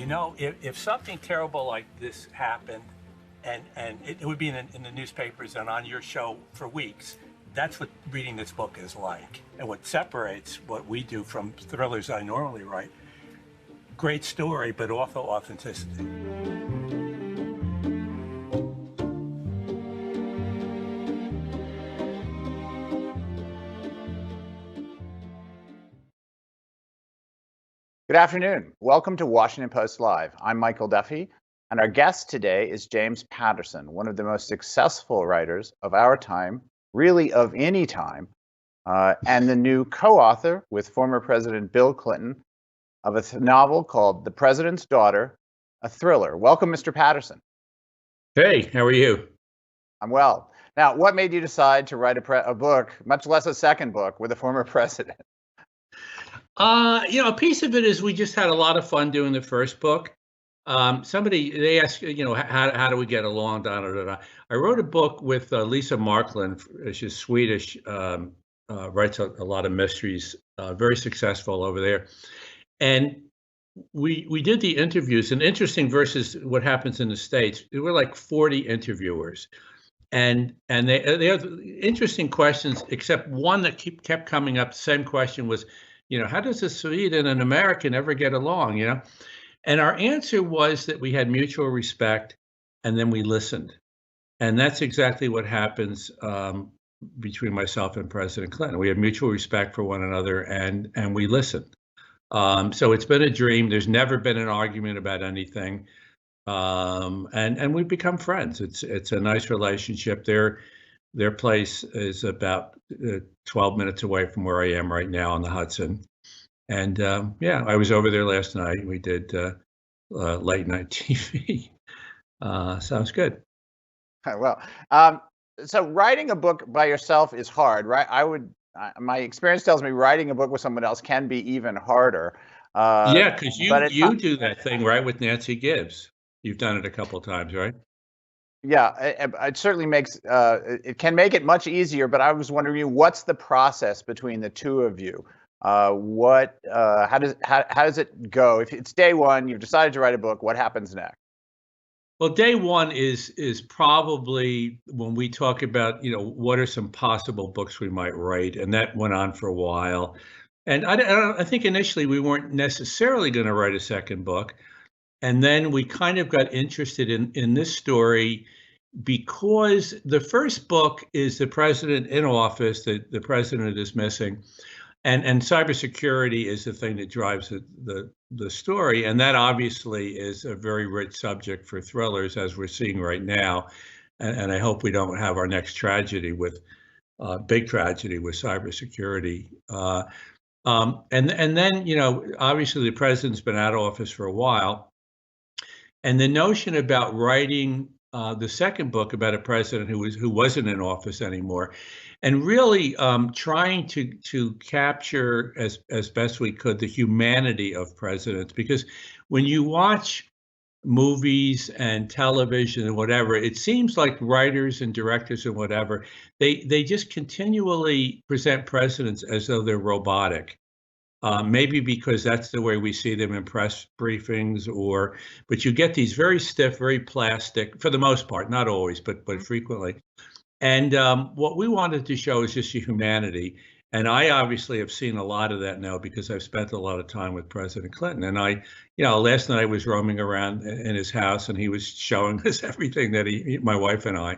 If something terrible like this happened, and it would be in the newspapers and on your show for weeks, that's what reading this book is like. And what separates what we do from thrillers I normally write, great story, but also authenticity. Good afternoon. Welcome to Washington Post Live. I'm Michael Duffy, and our guest today is James Patterson, one of the most successful writers of our time, really of any time, and the new co-author with former President Bill Clinton of a novel called The President's Daughter, a thriller. Welcome, Mr. Patterson. Hey, how are you? I'm well. Now, what made you decide to write a book, much less a second book, with a former president? A piece of it is we just had a lot of fun doing the first book. They asked, how do we get along? I wrote a book with Lisa Marklund. She's Swedish, writes a lot of mysteries, very successful over there. And we did the interviews, and interesting versus what happens in the States. There were like 40 interviewers. And they have interesting questions, except one that kept coming up. The same question was, how does a Swede and an American ever get along? And our answer was that we had mutual respect, and then we listened. And that's exactly what happens between myself and President Clinton. We have mutual respect for one another, and we listened. So it's been a dream. There's never been an argument about anything. And we've become friends. It's a nice relationship. Their place is about 12 minutes away from where I am right now on the Hudson. And I was over there last night. We did late night TV. Sounds good. Well, so writing a book by yourself is hard, right? My experience tells me writing a book with someone else can be even harder. Because you do that thing, right, with Nancy Gibbs. You've done it a couple of times, right? Yeah, it certainly makes it can make it much easier. But I was wondering, what's the process between the two of you? How does it go? If it's day one, you've decided to write a book, what happens next? Well, day one is probably when we talk about, what are some possible books we might write, and that went on for a while. And I think initially we weren't necessarily going to write a second book. And then we kind of got interested in this story because the first book is the president in office, the president is missing, and cybersecurity is the thing that drives the story. And that obviously is a very rich subject for thrillers, as we're seeing right now. And I hope we don't have our next tragedy big tragedy with cybersecurity. And then, obviously the president's been out of office for a while. And the notion about writing the second book about a president who wasn't in office anymore, and really trying to capture as best we could the humanity of presidents, because when you watch movies and television and whatever, it seems like writers and directors and whatever, they just continually present presidents as though they're robotic. Maybe because that's the way we see them in press briefings, but you get these very stiff, very plastic, for the most part, not always, but frequently. And what we wanted to show is just the humanity. And I obviously have seen a lot of that now because I've spent a lot of time with President Clinton. And last night I was roaming around in his house, and he was showing us everything that my wife and I.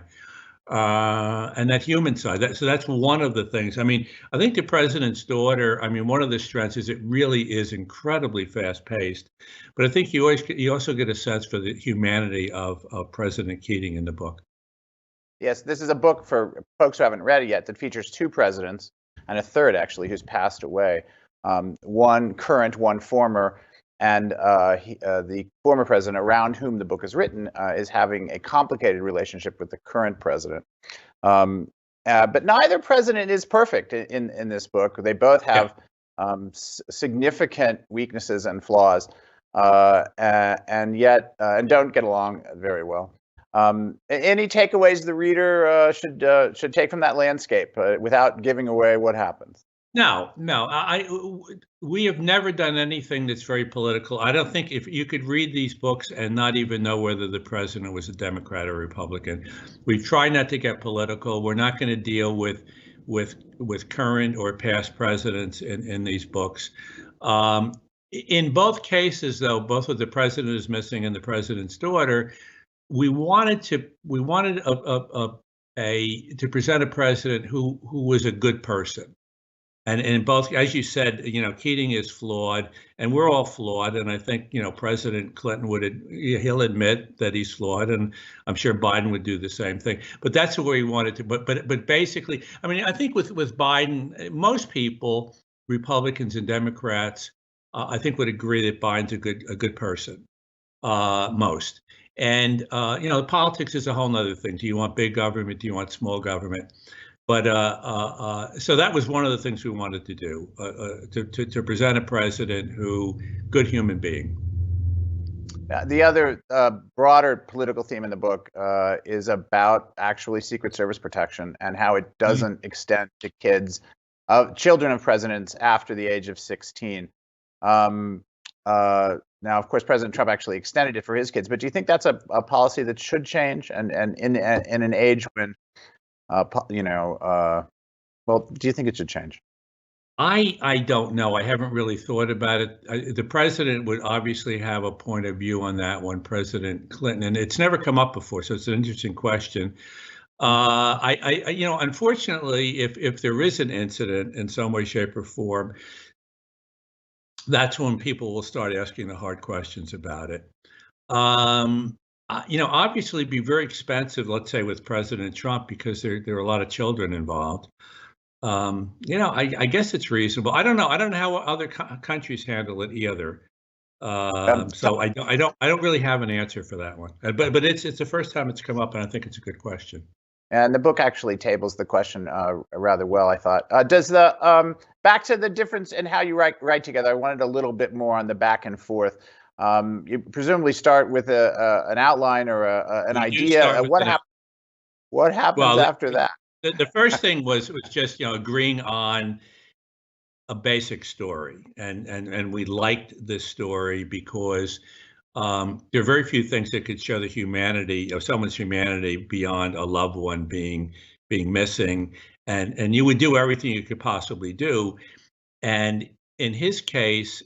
And that human side. So that's one of the things. I mean, I think The President's Daughter, one of the strengths is it really is incredibly fast paced. But I think you also get a sense for the humanity of President Keating in the book. Yes, this is a book for folks who haven't read it yet that features two presidents and a third, actually, who's passed away. One current, one former. And the former president, around whom the book is written, is having a complicated relationship with the current president. But neither president is perfect in this book. They both have significant weaknesses and flaws, and don't get along very well. Any takeaways the reader should take from that landscape without giving away what happens? No, no. We have never done anything that's very political. I don't think if you could read these books and not even know whether the president was a Democrat or Republican. We try not to get political. We're not going to deal with current or past presidents in these books. In both cases, though, both with the president is missing and the president's daughter, we wanted to present a president who was a good person. And in both, as you said, Keating is flawed, and we're all flawed. And I think, President Clinton he'll admit that he's flawed, and I'm sure Biden would do the same thing. But that's where he wanted to. But basically, I mean, I think with Biden, most people, Republicans and Democrats, I think would agree that Biden's a good person, most. And politics is a whole nother thing. Do you want big government? Do you want small government? But so that was one of the things we wanted to do, to present a president good human being. The other broader political theme in the book is about actually Secret Service protection and how it doesn't extend to children of presidents after the age of 16. Now, of course, President Trump actually extended it for his kids, but do you think that's a policy that should change? And in an age when well, do you think it should change? I don't know. I haven't really thought about it. The president would obviously have a point of view on that one, President Clinton, and it's never come up before, so it's an interesting question. Unfortunately, if there is an incident in some way, shape, or form, that's when people will start asking the hard questions about it. Obviously it'd be very expensive, let's say with President Trump, because there are a lot of children involved. I guess it's reasonable. I don't know how other countries handle it either. So I don't really have an answer for that one. But it's the first time it's come up, and I think it's a good question. And the book actually tables the question rather well, I thought. Does back to the difference in how you write together? I wanted a little bit more on the back and forth. You presumably start with an outline or an idea. What happens after that? The first thing was just agreeing on a basic story, and we liked this story because there are very few things that could show the humanity of someone's humanity beyond a loved one being missing, and you would do everything you could possibly do, and in his case,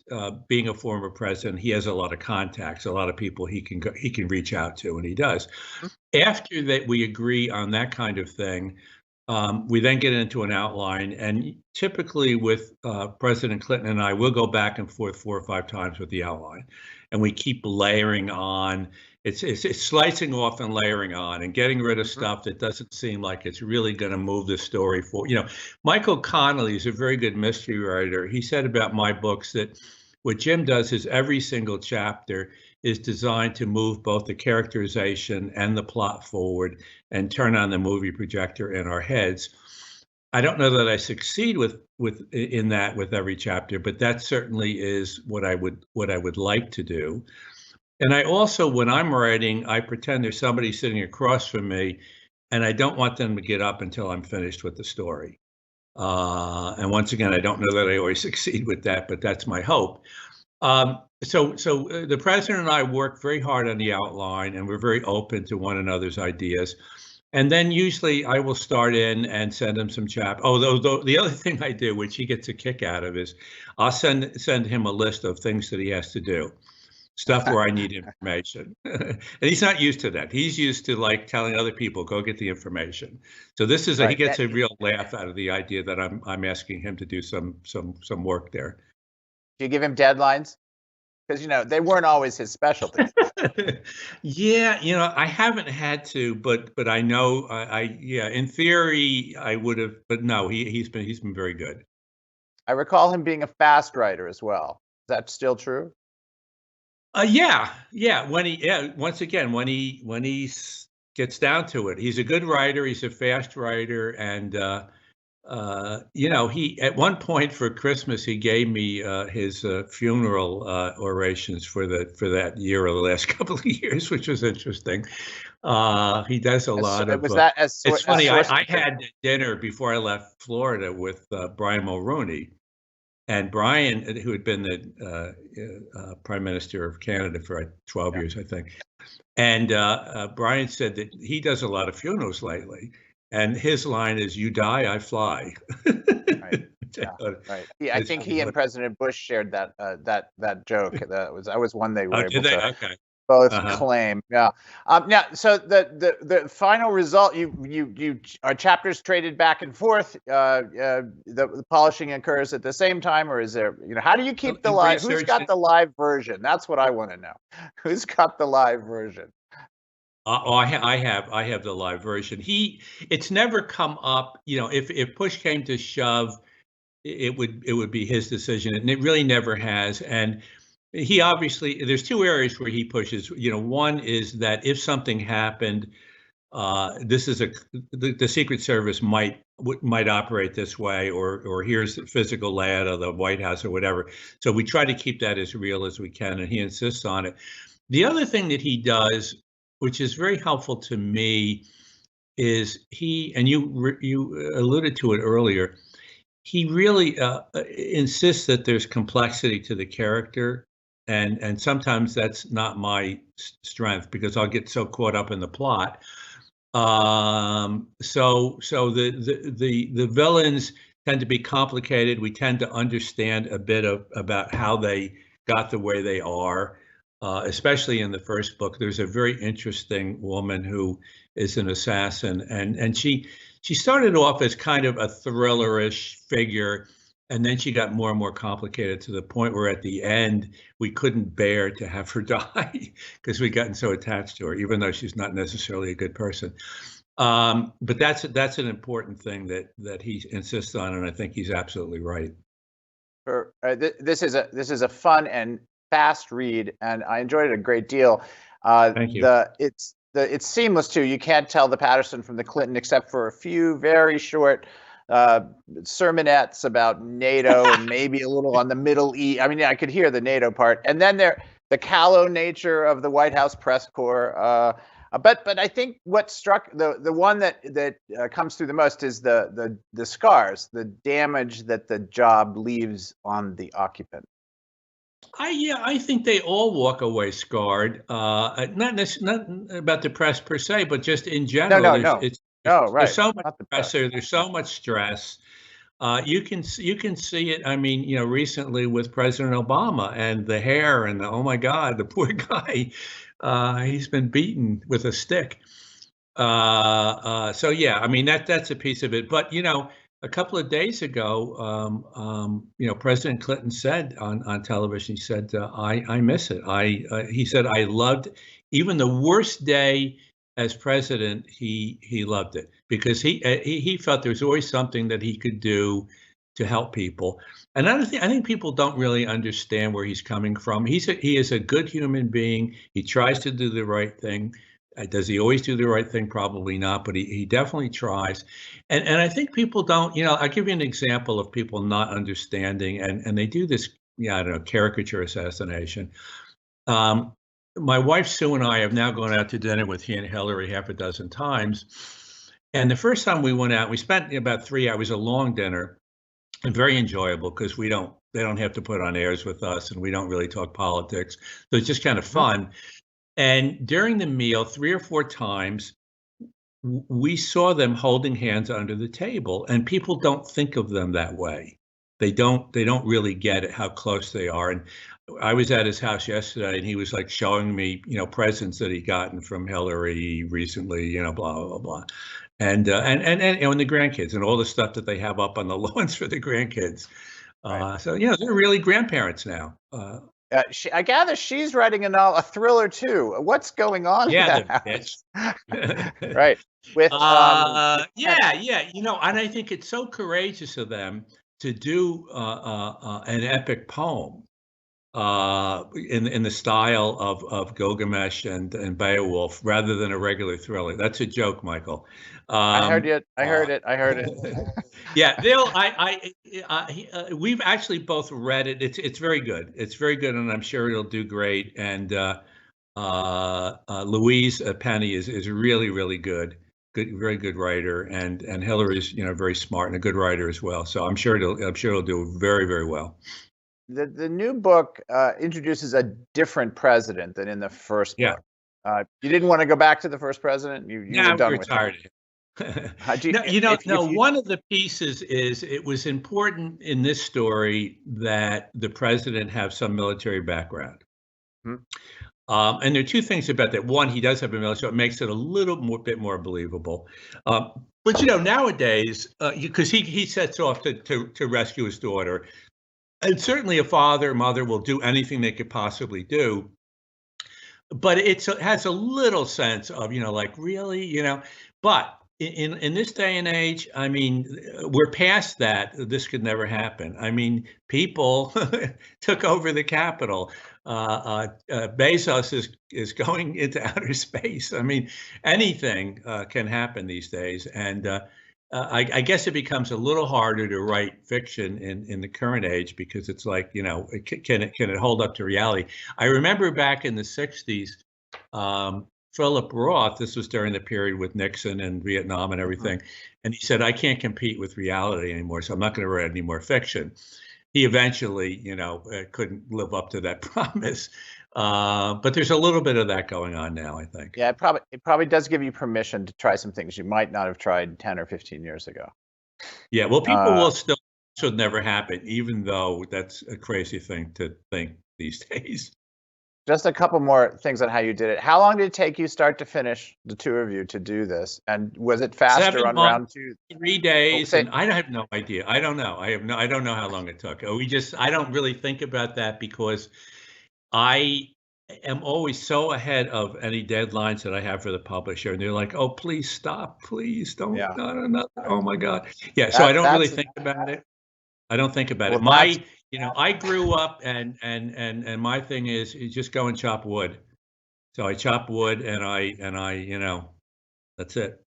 being a former president, he has a lot of contacts, a lot of people he can reach out to, and he does. After that, we agree on that kind of thing. We then get into an outline, and typically with President Clinton and I, we'll go back and forth 4 or 5 times with the outline, and we keep layering on. It's slicing off and layering on and getting rid of stuff that doesn't seem like it's really going to move the story forward. Michael Connelly is a very good mystery writer. He said about my books that what Jim does is every single chapter is designed to move both the characterization and the plot forward and turn on the movie projector in our heads. I don't know that I succeed in that with every chapter, but that certainly is what I would like to do. And I also, when I'm writing, I pretend there's somebody sitting across from me, and I don't want them to get up until I'm finished with the story. And once again, I don't know that I always succeed with that, but that's my hope. So the president and I work very hard on the outline, and we're very open to one another's ideas. And then usually I will start in and send him some the other thing I do, which he gets a kick out of, is I'll send him a list of things that he has to do. Stuff where I need information. And he's not used to that. He's used to telling other people, go get the information. So this is he gets a real laugh out of the idea that I'm asking him to do some work there. Do you give him deadlines? Because they weren't always his specialty. Yeah, I haven't had to, but I know in theory I would have, but no, he's been very good. I recall him being a fast writer as well. Is that still true? Yeah. Once again, when he gets down to it, he's a good writer. He's a fast writer, and he at one point for Christmas he gave me his funeral orations for that year or the last couple of years, which was interesting. He does a lot of. Was that as it's funny. source I had dinner before I left Florida with Brian Mulroney, and Brian, who had been the Prime Minister of Canada for 12 years, I think. And Brian said that he does a lot of funerals lately, and his line is, "You die, I fly." Right. Yeah, right. Yeah, I think he and President Bush shared that joke. That was one they were able to Okay. both claim. Yeah. Now, so the final result, you are chapters traded back and forth. The polishing occurs at the same time, or is there? How do you keep the live? Who's got the live version? That's what I want to know. Who's got the live version? I have the live version. It's never come up. If push came to shove, it would be his decision, and it really never has. And he obviously, there's two areas where he pushes. One is that if something happened, this is the Secret Service might operate this way, or here's the physical layout of the White House or whatever. So we try to keep that as real as we can, and he insists on it. The other thing that he does, which is very helpful to me, is and you alluded to it earlier, he really insists that there's complexity to the character, and sometimes that's not my strength because I'll get so caught up in the plot. So the villains tend to be complicated. We tend to understand a bit about how they got the way they are. Especially in the first book, there's a very interesting woman who is an assassin, and she started off as kind of a thrillerish figure, and then she got more and more complicated to the point where at the end we couldn't bear to have her die because we'd gotten so attached to her, even though she's not necessarily a good person. But that's an important thing that he insists on, and I think he's absolutely right. This is a fun and fast read, and I enjoyed it a great deal. Thank you. It's seamless too. You can't tell the Patterson from the Clinton except for a few very short sermonettes about NATO and maybe a little on the Middle East. I mean, I could hear the NATO part, and then the callow nature of the White House press corps. But I think what struck the one that comes through the most is the scars, the damage that the job leaves on the occupant. I think they all walk away scarred. Not about the press per se, but just in general. No. Right. There's so much pressure. There's so much stress. You can see it. I mean, recently with President Obama and the hair and oh my God, the poor guy. He's been beaten with a stick. So yeah, I mean that's a piece of it. But a couple of days ago, President Clinton said on television, he said, I miss it. He said, I loved even the worst day as president. He loved it because he felt there was always something that he could do to help people. And I think people don't really understand where he's coming from. He is a good human being. He tries to do the right thing. Does he always do the right thing? Probably not, but he definitely tries. And I think people don't, I'll give you an example of people not understanding, and they do this, I don't know, caricature assassination. My wife, Sue, and I have now gone out to dinner with he and Hillary half a dozen times. And the first time we went out, we spent about 3 hours, a long dinner, and very enjoyable because they don't have to put on airs with us, and we don't really talk politics. So it's just kind of fun. And during the meal, 3 or 4 times, we saw them holding hands under the table, and people don't think of them that way. They don't really get it, how close they are. And I was at his house yesterday, and he was like showing me, presents that he'd gotten from Hillary recently, blah, blah, blah. And the grandkids and all the stuff that they have up on the lawns for the grandkids. Right. So, they're really grandparents now. I gather she's writing a thriller too. What's going on? Yeah, right. With yeah. And I think it's so courageous of them to do an epic poem in the style of Gilgamesh and Beowulf, rather than a regular thriller. That's a joke, Michael. I heard it. I heard it. I heard it. Yeah, we've actually both read it. It's very good. It's very good, and I'm sure it'll do great. And Louise Penny is really, really good. Very good writer, and Hillary's very smart and a good writer as well. So I'm sure it'll do very, very well. The new book introduces a different president than in the first book. You didn't want to go back to the first president. You were done with retired. One of the pieces is it was important in this story that the president have some military background. And there are two things about that. One, he does have a military, so it makes it a little bit more believable. But nowadays, because he sets off to rescue his daughter, and certainly a father or mother will do anything they could possibly do. But it has a little sense of like, really, But in this day and age, I mean, we're past that. This could never happen. I mean, people took over the Capitol. Bezos is going into outer space. I mean, anything can happen these days, and I guess it becomes a little harder to write fiction in the current age, because it's like, can it hold up to reality? I remember back in the '60s, Philip Roth, this was during the period with Nixon and Vietnam and everything, and he said, I can't compete with reality anymore, so I'm not going to write any more fiction. He eventually, couldn't live up to that promise. But there's a little bit of that going on now, I think. Yeah, it probably does give you permission to try some things you might not have tried 10 or 15 years ago. Yeah, well, people will still should never happen, even though that's a crazy thing to think these days. Just a couple more things on how you did it. How long did it take you start to finish, the two of you, to do this? And was it faster 7 on months, round 2? 3 days, and I have no idea. I don't know. I don't know how long it took. I don't really think about that, because I am always so ahead of any deadlines that I have for the publisher, and they're like, "Oh, please stop, please don't." Yeah. No. Oh my God. Yeah. So I don't really think about it. I don't think about it. I grew up, and my thing is just go and chop wood. So I chop wood, and I that's it.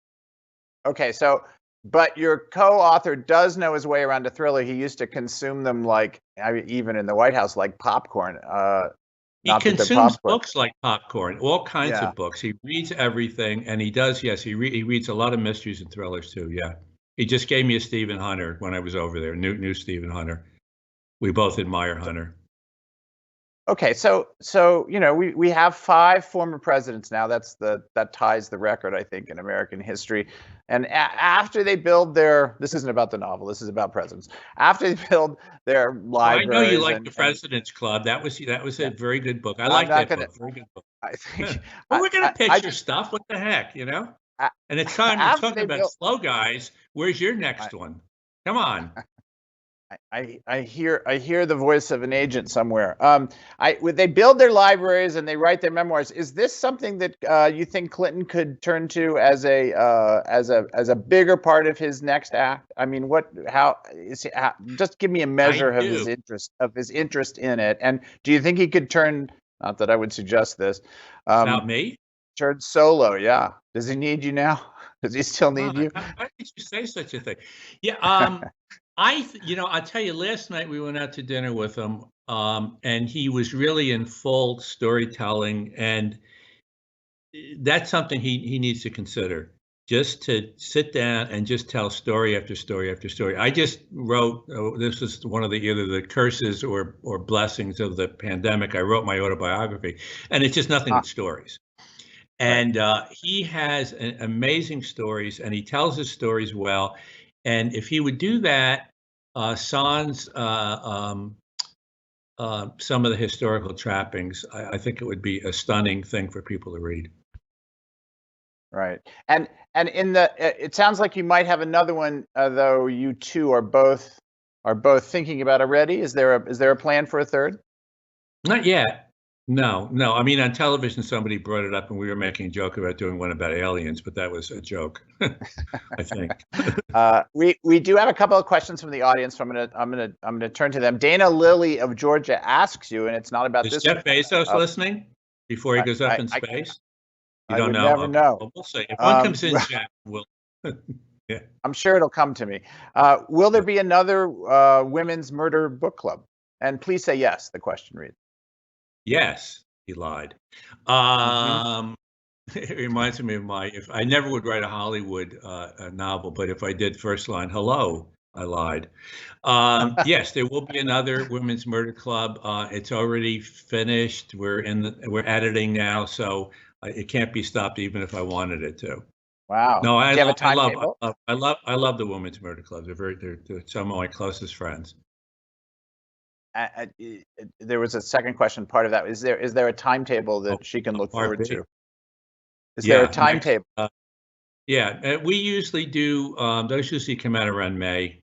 Okay, so, but your co-author does know his way around a thriller. He used to consume them even in the White House, like popcorn. He consumes books like popcorn, all kinds of books. He reads everything, and he does. Yes, he reads a lot of mysteries and thrillers too. Yeah, he just gave me a Stephen Hunter when I was over there. New Stephen Hunter. We both admire Hunter. Okay, so we have 5 former presidents now. That ties the record, I think, in American history. And after they build this isn't about the novel. This is about presidents. After they build their libraries. I know you like the President's Club. That was a very good book. I like that book. Very good book. I think. We're gonna pitch your stuff. What the heck, And it's time to talk about slow guys. Where's your next one? Come on. I hear the voice of an agent somewhere. They build their libraries and they write their memoirs. Is this something that you think Clinton could turn to as a bigger part of his next act? I mean, just give me a measure of his interest in it. And do you think he could turn? Not that I would suggest this. About me? Turn solo. Yeah. Does he need you now? Does he still need you? Why did you say such a thing? Yeah. I'll tell you, last night we went out to dinner with him, and he was really in full storytelling, and that's something he needs to consider, just to sit down and just tell story after story after story. I just wrote, this is one of either the curses or blessings of the pandemic. I wrote my autobiography, and it's just nothing but stories. And he has amazing stories, and he tells his stories well. And if he would do that, sans some of the historical trappings, I think it would be a stunning thing for people to read. Right. And it sounds like you might have another one, though you two are both thinking about already. Is there a plan for a third? Not yet. No, no. I mean, on television, somebody brought it up, and we were making a joke about doing one about aliens, but that was a joke, I think. We do have a couple of questions from the audience, so I'm gonna turn to them. Dana Lilly of Georgia asks you, and it's not about Is this. Jeff Bezos listening before he goes up in space? You I don't would know? never Okay. know. Well, we'll see. If one comes in, Jeff will. Yeah. I'm sure it'll come to me. Will there be another women's murder book club? And please say yes. The question reads. Yes, he lied. It reminds me of if I never would write a Hollywood novel, but if I did, first line, hello, I lied. Yes, there will be another women's murder club. It's already finished. We're editing now, so it can't be stopped even if I wanted it to. Wow. No, Do you have a timetable? I love the women's murder clubs. They're some of my closest friends. There was a second question. Part of that is there a timetable that she can look forward to? Is there a timetable? Yeah, we usually do. Those usually come out around May.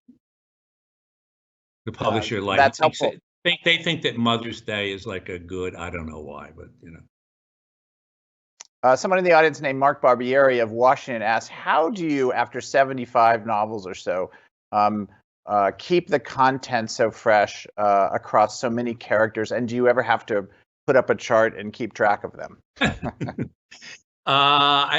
The publisher that's helpful. They think that Mother's Day is like a good. I don't know why, but you know. Someone in the audience named Mark Barbieri of Washington asks, how do you, after 75 novels or so, keep the content so fresh across so many characters? And do you ever have to put up a chart and keep track of them?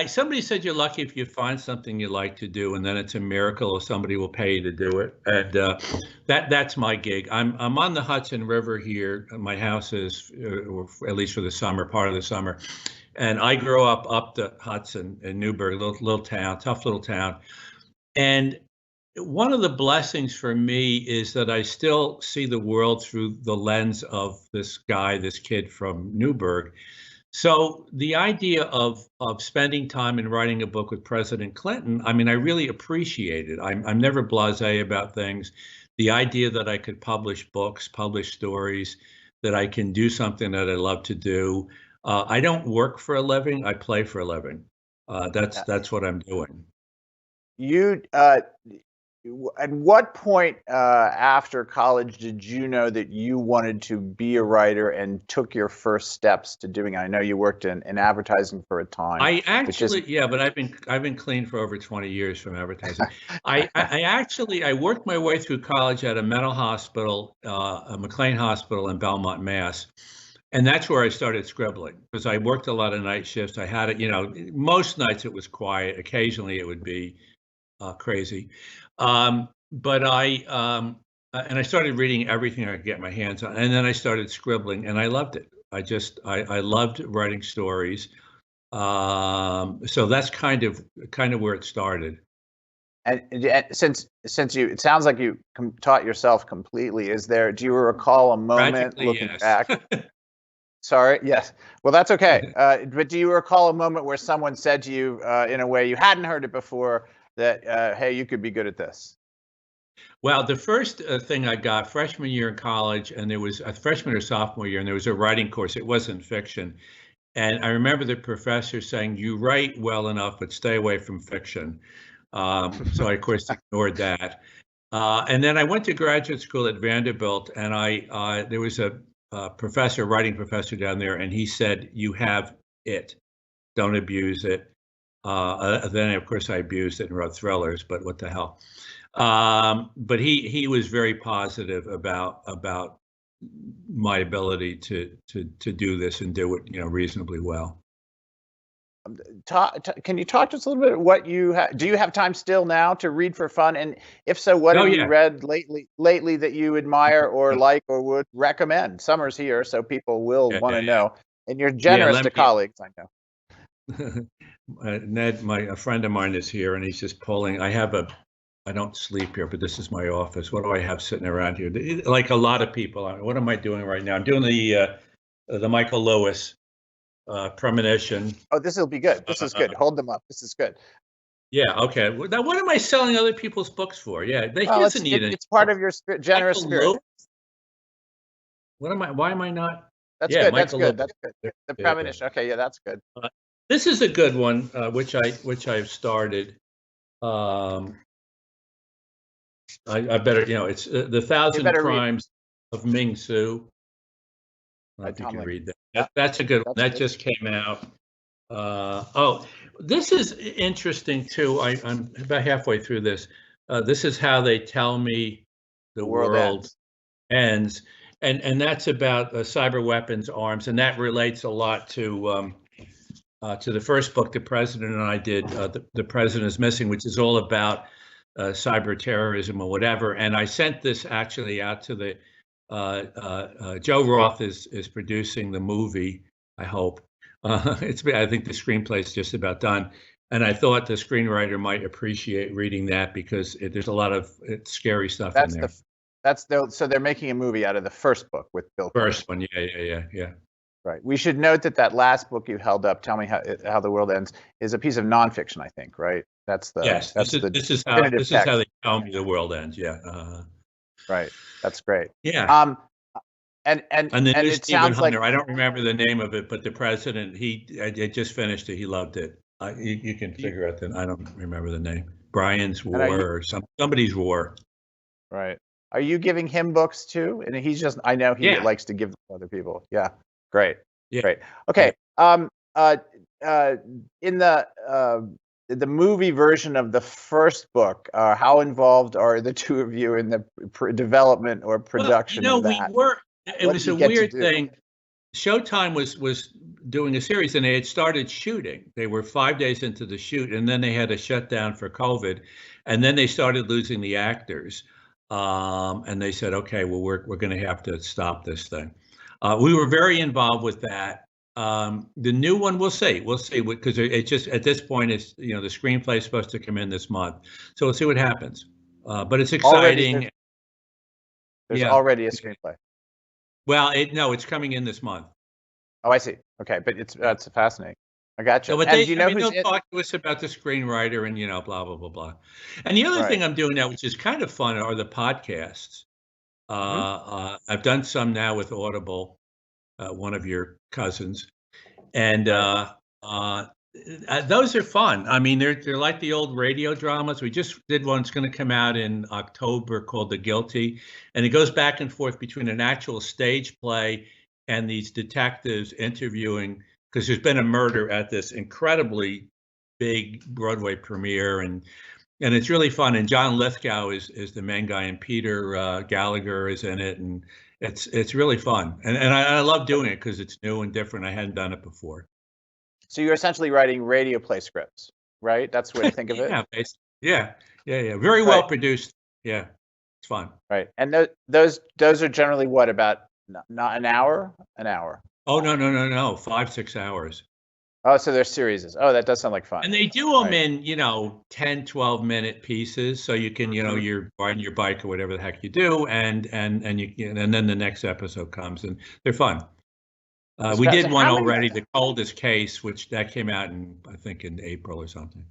Somebody said you're lucky if you find something you like to do, and then it's a miracle if somebody will pay you to do it. And that's my gig. I'm on the Hudson River here. My house is, or at least for the summer, part of the summer. And I grew up the Hudson in Newburgh, little town, tough little town. And one of the blessings for me is that I still see the world through the lens of this kid from Newburgh. So the idea of spending time and writing a book with President Clinton, I mean, I really appreciate it. I'm never blasé about things. The idea that I could publish books, publish stories, that I can do something that I love to do. I don't work for a living. I play for a living. That's what I'm doing. You at what point after college did you know that you wanted to be a writer and took your first steps to doing it? I know you worked in advertising for a time. I actually, yeah, but I've been clean for over 20 years from advertising. I worked my way through college at a mental hospital, a McLean Hospital in Belmont, Mass. And that's where I started scribbling, because I worked a lot of night shifts. I had it, most nights it was quiet. Occasionally it would be crazy. But I started reading everything I could get my hands on, and then I started scribbling, and I loved it. I loved writing stories. So that's kind of where it started. And since it sounds like you taught yourself completely, do you recall a moment looking back? Sorry. Yes. Well, that's okay. But do you recall a moment where someone said to you, in a way you hadn't heard it before, that, hey, you could be good at this? Well, the first thing I got freshman year in college, and there was a freshman or sophomore year, and there was a writing course. It wasn't fiction. And I remember the professor saying, you write well enough, but stay away from fiction. So I, of course, ignored that. And then I went to graduate school at Vanderbilt, and there was a writing professor down there, and he said, you have it, don't abuse it. Then of course I abused it and wrote thrillers, but what the hell. But he was very positive about my ability to do this and do it, reasonably well. Can you talk to us a little bit about what do you have time still now to read for fun? And if so, what have you read lately that you admire or like or would recommend? Summer's here, so people will want to know. And you're generous to colleagues, I know. Ned, a friend of mine is here, and he's just pulling. I don't sleep here, but this is my office. What do I have sitting around here? Like a lot of people. What am I doing right now? I'm doing the Michael Lewis Premonition. Oh, this will be good. This is good. Hold them up. This is good. Yeah. Okay. Now, what am I selling other people's books for? Yeah, he doesn't need it. It's part of your generous spirit. What am I? Why am I not? That's good. That's good. That's good. The Premonition. Okay. Yeah, that's good. This is a good one, which I've started. I better, it's The 1,000 Crimes of Ming Su. I don't know if you Tom can Lincoln. read that. That's a good one. That good. just came out. Oh, this is interesting too. I'm about halfway through this. This is how they tell me the world ends, and that's about cyber weapons, arms, and that relates a lot to the first book the president and I did. The President is Missing, which is all about cyber terrorism or whatever. And I sent this actually out to the Joe Roth is producing the movie. I hope I think the screenplay is just about done. And I thought the screenwriter might appreciate reading that because there's a lot of scary stuff in there. So they're making a movie out of the first book with Bill Clinton. First one, yeah. Right. We should note that last book you held up, Tell Me How the World Ends, is a piece of nonfiction, I think, right? This is how they tell me the world ends. Yeah. Right. That's great. Yeah. And the new it Stephen sounds Hunter. like I don't remember the name of it, but the president, I just finished it. He loved it. You can figure out that. I don't remember the name. Brian's War or somebody's War. Right. Are you giving him books too? And I know he likes to give them to other people. Yeah. Great. Yeah. Great. Okay. In the movie version of the first book, how involved are the two of you in the development or production of that? It was a weird thing. Showtime was doing a series, and they had started shooting. They were 5 days into the shoot, and then they had a shutdown for COVID, and then they started losing the actors. And they said, okay, well, we're going to have to stop this thing. We were very involved with that. The new one, we'll see, because it just at this point, it's the screenplay is supposed to come in this month, so we'll see what happens. But it's exciting. There's already a screenplay. Well, it's coming in this month. Oh, I see. Okay, but that's fascinating. I got you. So, but they'll talk to us about the screenwriter and blah blah blah blah. And the other thing I'm doing now, which is kind of fun, are the podcasts. I've done some now with Audible, one of your cousins, and those are fun. I mean, they're like the old radio dramas. We just did one. It's going to come out in October called The Guilty, and it goes back and forth between an actual stage play and these detectives interviewing, because there's been a murder at this incredibly big Broadway premiere, and it's really fun. And John Lithgow is the main guy, and Peter Gallagher is in it, and it's really fun. And I love doing it because it's new and different. I hadn't done it before. So you're essentially writing radio play scripts, right? That's the way to think of it. Yeah, basically. Yeah. Very well produced. Yeah, it's fun. Right, and those are generally what, about not an hour? An hour. Oh, no, 5-6 hours. Oh, so they're series. Oh, that does sound like fun. And they do them in 10, 12-minute pieces, so you can you're riding your bike or whatever the heck you do, and then the next episode comes, and they're fun. We did one already, The Coldest Case, which that came out I think in April or something.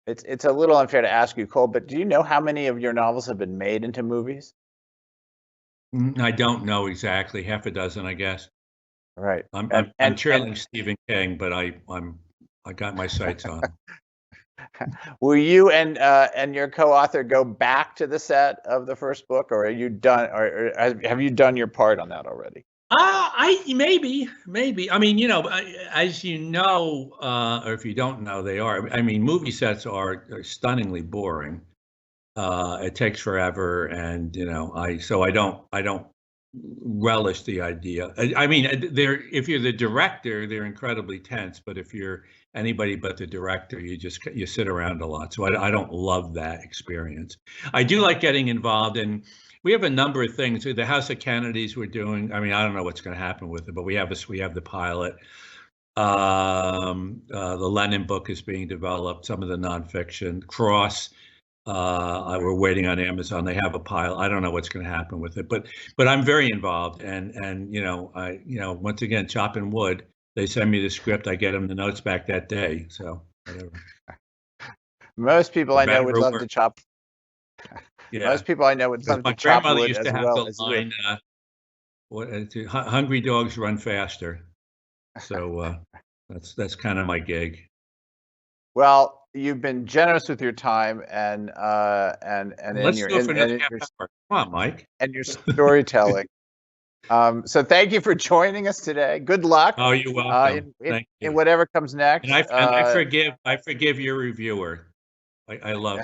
It's a little unfair to ask you, Cole, but do you know how many of your novels have been made into movies? I don't know exactly, half a dozen, I guess. Right. I'm trailing Stephen King, but I got my sights on. Will you and your co-author go back to the set of the first book, or are you done, or have you done your part on that already? Maybe. I mean, as you know, or if you don't know, they are. I mean, movie sets are stunningly boring. It takes forever, and I don't relish the idea. I mean, if you're the director, they're incredibly tense, but if you're anybody but the director, you sit around a lot. So I don't love that experience. I do like getting involved, and we have a number of things. The House of Kennedys we're doing. I mean, I don't know what's going to happen with it, but we have the pilot. The Lenin book is being developed. Some of the nonfiction. Cross. We're waiting on Amazon. They have a pile. I don't know what's going to happen with it, but I'm very involved, and once again, chopping wood. They send me the script. I get them the notes back that day. So whatever. Most people I know would love to chop. Yeah. Most people I know would love to chop wood as well as line, hungry dogs run faster. So that's kind of my gig. Well, you've been generous with your time and let's go for another half hour. Come on, Mike. And your storytelling. So thank you for joining us today. Good luck. Oh, you're welcome. Thank you. In whatever comes next. And I forgive your reviewer. I love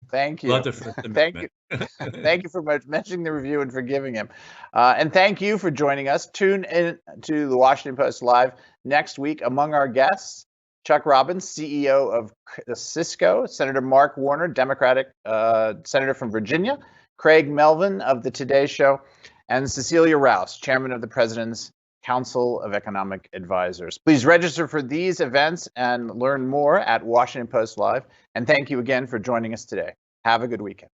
Thank you. love the First Thank Amendment. you. Thank you for mentioning the review and forgiving him. And thank you for joining us. Tune in to the Washington Post Live next week. Among our guests, Chuck Robbins, CEO of Cisco, Senator Mark Warner, Democratic Senator from Virginia, Craig Melvin of the Today Show, and Cecilia Rouse, Chairman of the President's Council of Economic Advisors. Please register for these events and learn more at Washington Post Live. And thank you again for joining us today. Have a good weekend.